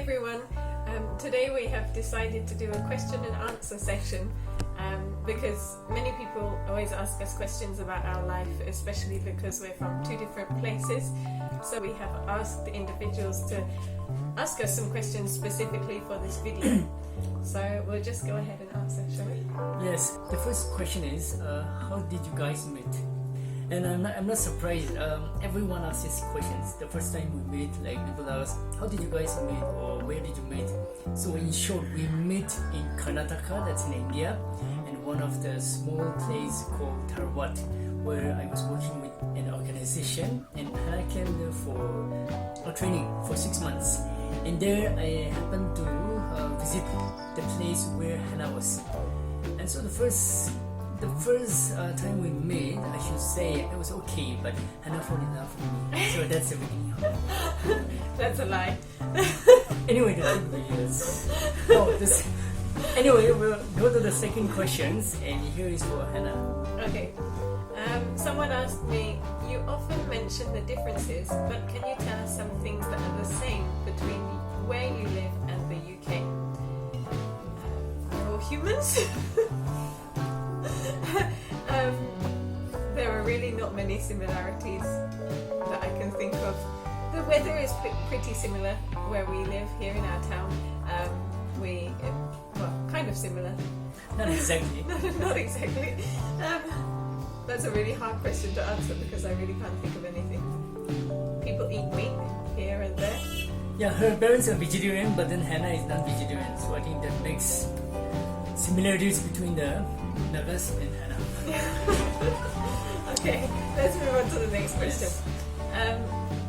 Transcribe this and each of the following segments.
everyone. Today we have decided to do a question and answer session because many people always ask us questions about our life, especially because we're from two different places. So we have asked the individuals to ask us some questions specifically for this video. So we'll just go ahead and answer, shall we? Yes, the first question is, how did you guys meet? And I'm not surprised. Everyone asks these questions. The first time we meet, like people ask, how did you guys meet or where did you meet? So in short, we met in Karnataka, that's in India, and one of the small place called Tarwat, where I was working with an organization, and I came there for a training for 6 months. And there I happened to visit the place where Hannah was. And so the first time we met, I should say it was okay, but Hannah fell in love with me. So that's the beginning. That's a lie. Anyway, anyway, we'll go to the second questions, and here is for Hannah. Okay. Someone asked me, you often mention the differences, but can you tell us some things that are the same between where you live and the UK? We're all humans. There are really not many similarities that I can think of. The weather is pretty similar where we live here in our town. Kind of similar. Not exactly. Not exactly. That's a really hard question to answer because I really can't think of anything. People eat meat here and there. Yeah, her parents are vegetarian, but then Hannah is not vegetarian, so I think that makes similarities between the Nagas and Hannah. Okay, let's move on to the next question.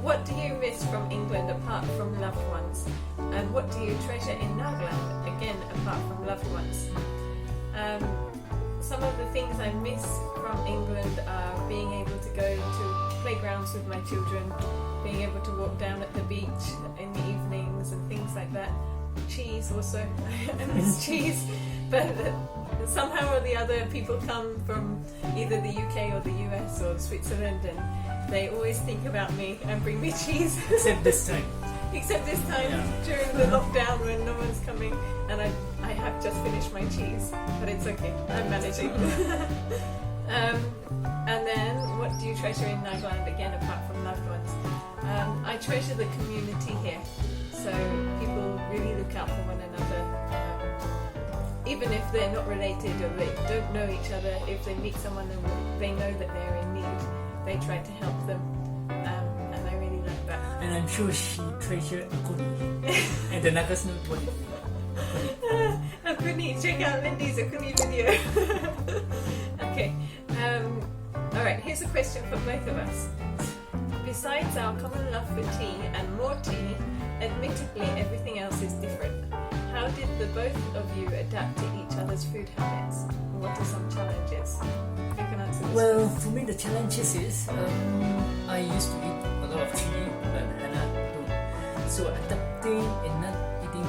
What do you miss from England apart from loved ones? And what do you treasure in Nagaland, again apart from loved ones? Some of the things I miss from England are being able to go to playgrounds with my children, being able to walk down at the beach in the evenings and things like that. Cheese also, I miss cheese, but somehow or the other people come from either the UK or the US or Switzerland and they always think about me and bring me cheese. Except this time. During the lockdown when no one's coming, and I have just finished my cheese, but it's okay, I'm managing. And then, what do you treasure in Nagaland, again apart from loved ones? I treasure the community here, so people really look out for one another. Even if they're not related or they don't know each other, if they meet someone and they know that they're in need, they try to help them, and I really like that. And I'm sure she treasures Akuni. And the Nagas know what it means. Akuni, check out Lindy's Akuni video. Okay, alright, here's a question for both of us. Besides our common love for tea and more tea, admittedly everything else is different. How did the both of you adapt to each other's food habits? What are some challenges? You can answer this. Well, for me the challenges is I used to eat a lot of chili, but Hannah don't. So adapting and not eating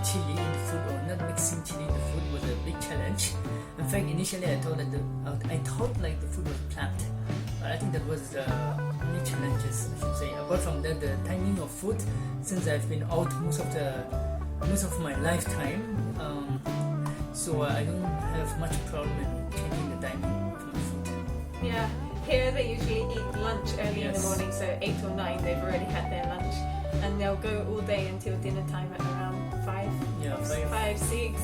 chili in the food or not mixing chili in the food was a big challenge. In fact, initially I thought like the food was bland, but I think that was the only challenges I should say. Apart from that, the timing of food, since I've been out most of my lifetime, so I don't have much problem in changing the timing of my food. Yeah, here they usually eat lunch early in the morning, so 8 or 9 they've already had their lunch, and they'll go all day until dinner time at around 5, 6.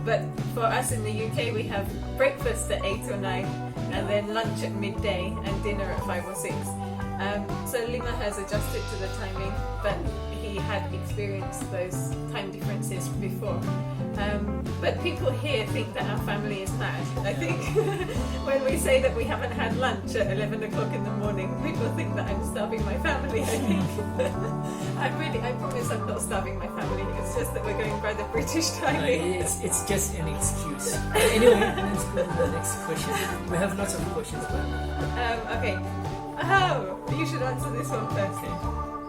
But for us in the UK, we have breakfast at 8 or 9, and then lunch at midday, and dinner at 5 or 6. So Lima has adjusted to the timing, but he had experienced those time differences before. But people here think that our family is mad. I think when we say that we haven't had lunch at 11 o'clock in the morning, people think that I'm starving my family, I think. I promise I'm not starving my family. It's just that we're going by the British timing. It's just an excuse. Anyway, let's go to the next question. We have lots of questions. Okay. Oh, you should answer this one first.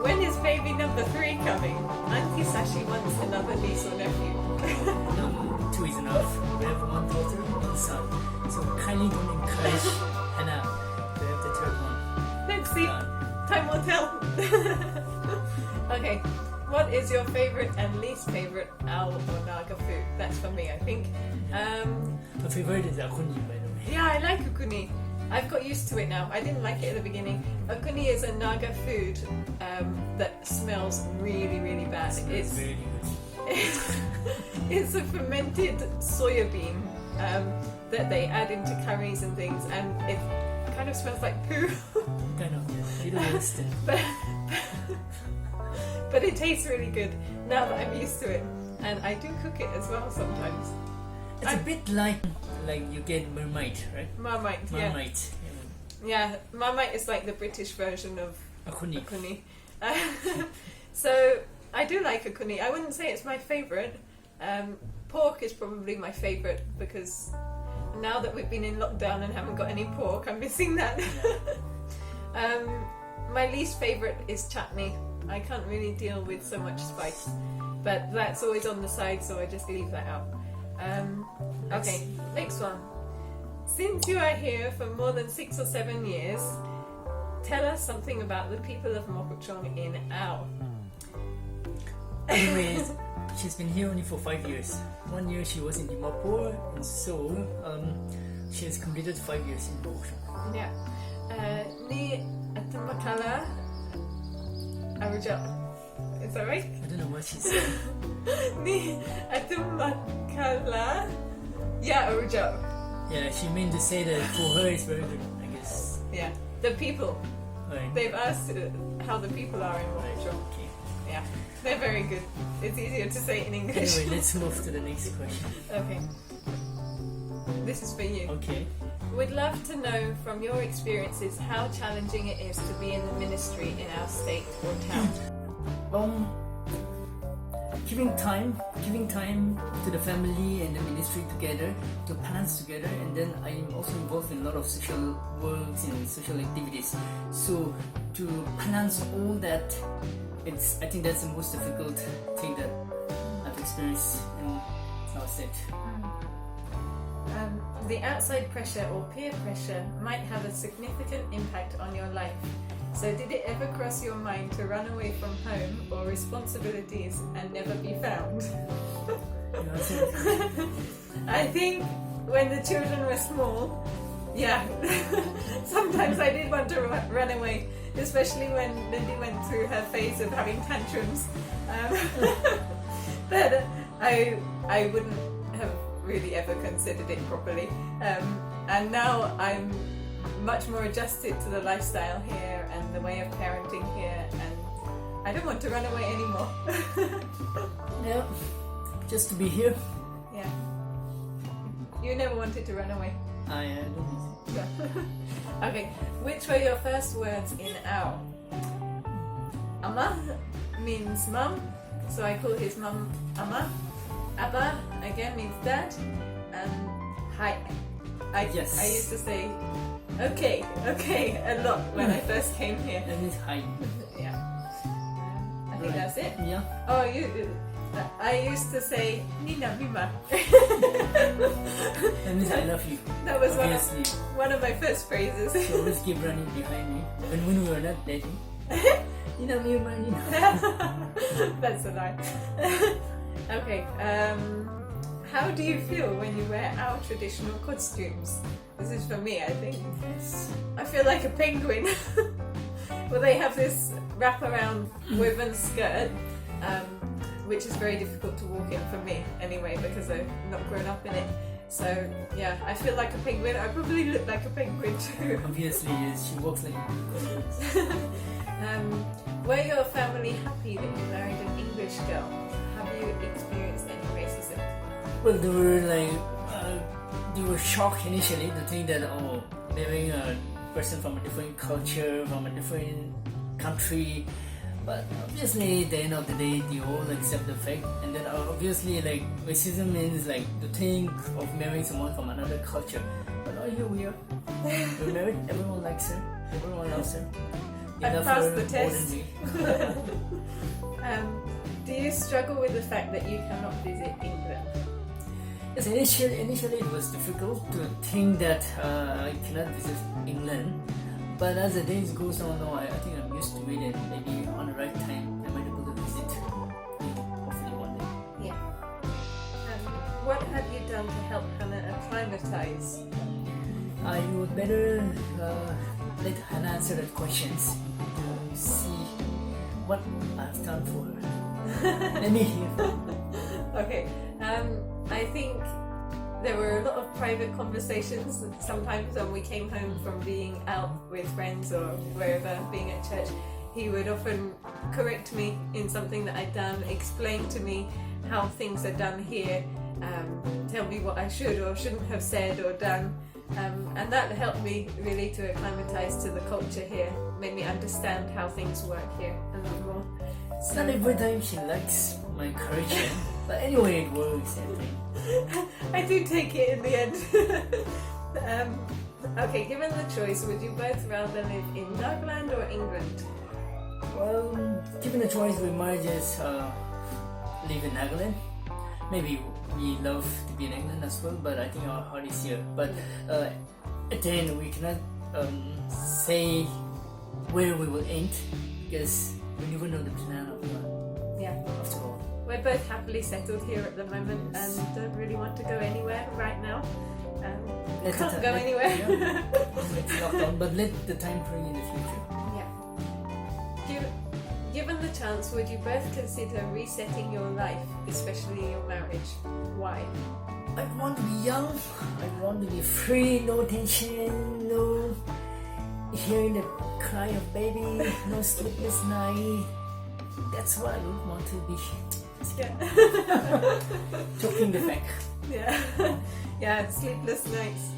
When is baby number 3 coming? Auntie Sashi wants another niece or nephew. No, 2 is enough. We have 1 daughter, 1 son. So kindly don't encourage Hannah to have the 3rd one. Let's see. Time will tell. Okay. What is your favorite and least favorite Ao or Naga food? That's for me, I think. My favorite is akuni, by the way. Yeah, I like ukuni. I've got used to it now. I didn't like it at the beginning. Ukuni is a Naga food that smells really, really bad. It's really good. It's a fermented soya bean that they add into curries and things, and it kind of smells like poo. Kind of, yeah. Little instant. But it tastes really good now that I'm used to it, and I do cook it as well sometimes. It's a bit like you get Marmite, right? Marmite, yeah. Marmite. Yeah, Marmite is like the British version of Akuni. So I do like akuni. I wouldn't say it's my favourite. Pork is probably my favourite because now that we've been in lockdown and haven't got any pork, I'm missing that. Yeah. My least favourite is chutney. I can't really deal with so much spice, but that's always on the side, so I just leave that out. Okay, next one. Since you are here for more than 6 or 7 years, tell us something about the people of Mokuchong in Ao. Anyways, she's been here only for 5 years. 1 year she was in Dimapur, and so she has completed 5 years in Mokuchong. Yeah. Ni Atamakala Arujao. Is that right? I don't know what she said. Ni Atamakala Arujao. Yeah, she meant to say that for her it's very good, I guess. Yeah. The people. Right. They've asked how the people are in Mokuchong. Okay. Yeah. They're very good. It's easier to say in English. Anyway, let's move to the next question. Okay. This is for you. Okay. We'd love to know from your experiences how challenging it is to be in the ministry in our state or town. Giving time to the family and the ministry together, to plans together, and then I'm also involved in a lot of social works and social activities. So to balance all that, I think that's the most difficult thing that I've experienced in our state. The outside pressure or peer pressure might have a significant impact on your life. So did it ever cross your mind to run away from home or responsibilities and never be found? I think when the children were small, yeah, sometimes I did want to run away, especially when Lindy went through her phase of having tantrums. But I wouldn't have really ever considered it properly. And now I'm much more adjusted to the lifestyle here and the way of parenting here, and I don't want to run away anymore. Yeah, just to be here. Yeah. You never wanted to run away? I don't know. Okay, which were your first words in Ao? Ama means mum, so I call his mum Ama. Abba again means dad, and hi. I used to say okay a lot when I first came here. That means hi. Yeah. I think that's it. Yeah. Oh, I used to say Nina Mima. That means I love you. That was obviously one of my first phrases. She always keep running behind me when we were not dating. Nina Mima, Nina. That's a lie. Okay. How do you feel when you wear our traditional costumes? This is for me, I think. I feel like a penguin. Well, they have this wraparound woven skirt, which is very difficult to walk in for me anyway, because I've not grown up in it. So yeah, I feel like a penguin. I probably look like a penguin too. Obviously, yes, she walks like a penguin. Were your family happy that you married an English girl? Have you experienced any racism? Well, they were shocked initially to think that marrying a person from a different culture, from a different country. But obviously, at the end of the day, they all accept the fact. And then obviously, racism means to think of marrying someone from another culture. But here we are. We're married. Everyone likes her. Everyone loves her. I passed the test. More than me. Do you struggle with the fact that you cannot visit England? Yes, initially it was difficult to think that I cannot visit England, but as the days goes on, I think I'm used to it, and maybe on the right time I might be able to visit. have you done to help Hannah acclimatise? You would better let Hannah answer that questions to see what I've done for her. Let me hear. Okay, I think there were a lot of private conversations. Sometimes when we came home from being out with friends or wherever, being at church, he would often correct me in something that I'd done, explain to me how things are done here, tell me what I should or shouldn't have said or done. And that helped me really to acclimatise to the culture here, made me understand how things work here a little more. It's not every time she likes my encouragement, but anyway, it works, I think. I do take it in the end. Okay, given the choice, would you both rather live in Nagaland or England? Well, given the choice, we might just live in Nagaland. Maybe we love to be in England as well, but I think our heart is here. But at the end, we cannot say where we will end because we never know the plan of God. Yeah. After all, we're both happily settled here at the moment and don't really want to go anywhere right now. Can't go anywhere. Yeah. Let's lock down, but let the time bring in the future. Yeah. Given the chance, would you both consider resetting your life, especially your marriage? Why? I want to be young. I want to be free, no tension, no hearing the cry of baby, no sleepless night. That's what I would want to be. Yeah. Talking the fact. Yeah. Yeah, sleepless nights.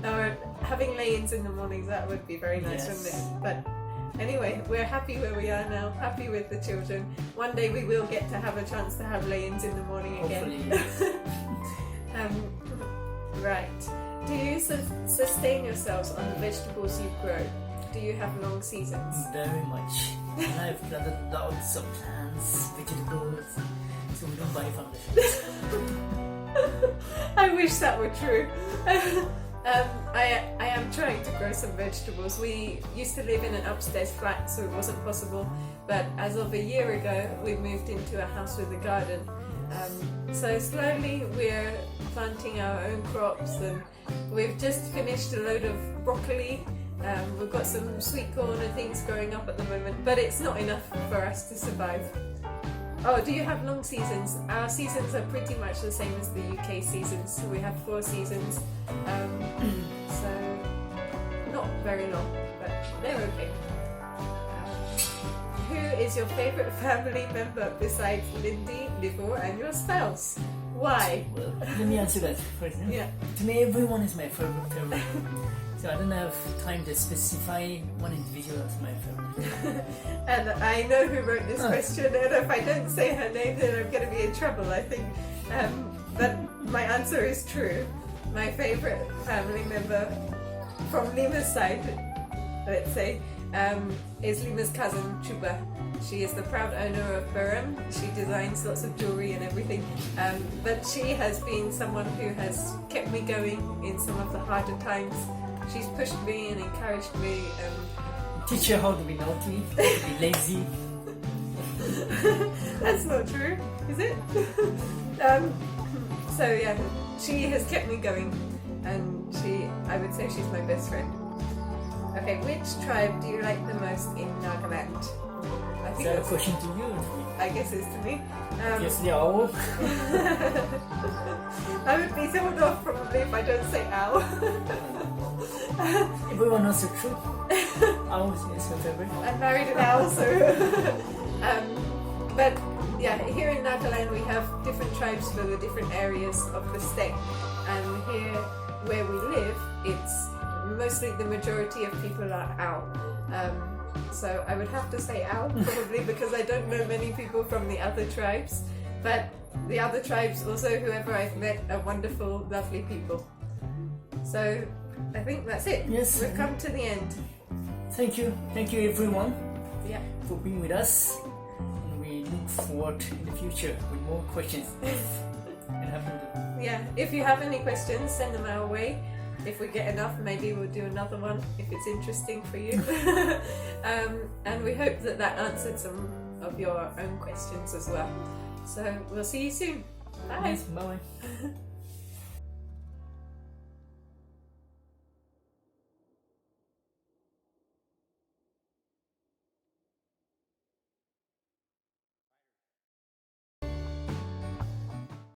Or having lay-ins in the mornings, that would be very nice, Yes. wouldn't it? But anyway, we're happy where we are now, happy with the children. One day we will get to have a chance to have lay-ins in the morning again. Hopefully, yes. Right. Do you sustain yourselves on the vegetables you grow? Do you have long seasons? Very much. And I've planted lots of plants, vegetables, so we don't buy from the shops. I wish that were true. I am trying to grow some vegetables. We used to live in an upstairs flat, so it wasn't possible. But as of a year ago, we moved into a house with a garden. So slowly we're planting our own crops, and we've just finished a load of broccoli. We've got some sweet corn and things growing up at the moment, but it's not enough for us to survive. Oh, do you have long seasons? Our seasons are pretty much the same as the UK seasons. So we have 4 seasons, so not very long, but they're okay. Who is your favourite family member besides Lindy, Livor and your spouse? Why? Well, let me answer that first. Yeah. To me, everyone is my favorite. So I don't have time to specify one individual as my favorite. And I know who wrote this question, and if I don't say her name, then I'm going to be in trouble, I think. But my answer is true. My favourite family member from Lima's side, let's say, is Lima's cousin, Chuba. She is the proud owner of Burham. She designs lots of jewellery and everything. But she has been someone who has kept me going in some of the harder times. She's pushed me and encouraged me. Teach her how to be naughty, how to be lazy. That's not true, is it? So yeah, she has kept me going, and I would say she's my best friend. Okay, which tribe do you like the most in Nagaland? I Is that a question to you? I guess it's to me. Yes, the owl. I would be told off probably if I don't say owl. Everyone knows the truth. Owl is her favorite. I married an owl, so. But yeah, here in Nagaland we have different tribes for the different areas of the state, and here where we live, it's mostly the majority of people are owl. So I would have to say owl probably because I don't know many people from the other tribes, but the other tribes also, whoever I've met, are wonderful, lovely people. So I think that's it. Yes. We've come to the end. Thank you everyone Yeah. for being with us. And we look forward in the future with more questions. It happened. Yeah, if you have any questions, send them our way. If we get enough, maybe we'll do another one if it's interesting for you. And we hope that answered some of your own questions as well. So we'll see you soon. Bye. Yes, bye.